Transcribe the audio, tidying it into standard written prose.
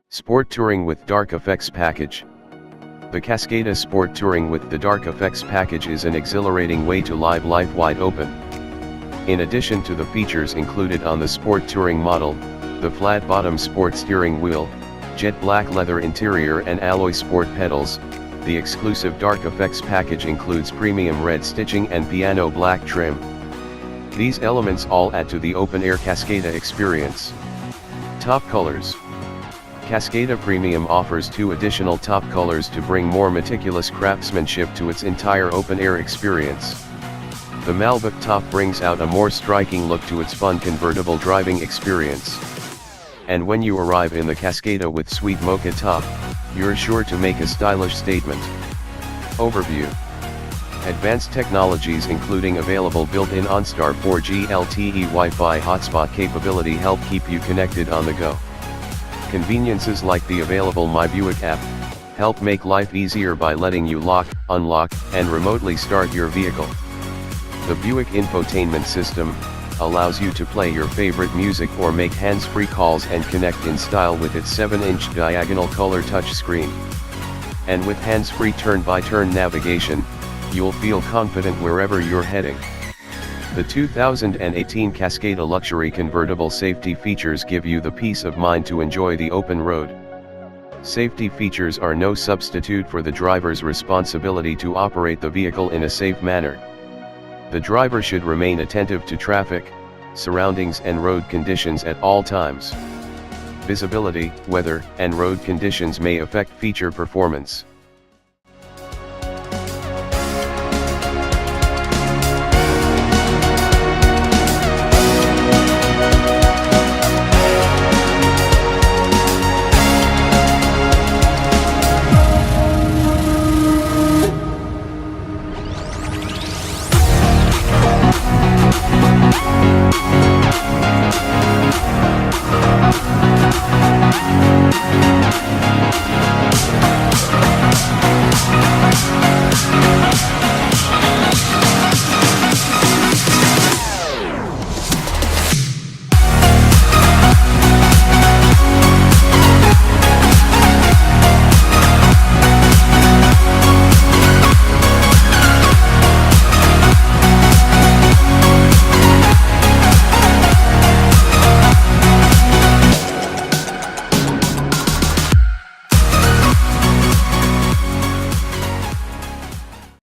Sport Touring with Dark Effects Package. The Cascada Sport Touring with the Dark Effects Package is an exhilarating way to live life wide open. In addition to the features included on the Sport Touring model, the flat-bottom sport steering wheel, jet black leather interior and alloy sport pedals, the exclusive Dark Effects package includes premium red stitching and piano black trim. These elements all add to the open-air Cascada experience. Top colors. Cascada Premium offers 2 additional top colors to bring more meticulous craftsmanship to its entire open-air experience. The Malbec top brings out a more striking look to its fun convertible driving experience. And when you arrive in the Cascada with Sweet Mocha top, you're sure to make a stylish statement. Overview. Advanced technologies including available built-in OnStar 4G LTE Wi-Fi hotspot capability help keep you connected on the go. Conveniences like the available My Buick app help make life easier by letting you lock, unlock, and remotely start your vehicle. The Buick infotainment system allows you to play your favorite music or make hands-free calls and connect in style with its 7-inch diagonal color touchscreen. And with hands-free turn-by-turn navigation, you'll feel confident wherever you're heading. The 2018 Cascada Luxury Convertible safety features give you the peace of mind to enjoy the open road. Safety features are no substitute for the driver's responsibility to operate the vehicle in a safe manner. The driver should remain attentive to traffic, surroundings and road conditions at all times. Visibility, weather, and road conditions may affect feature performance.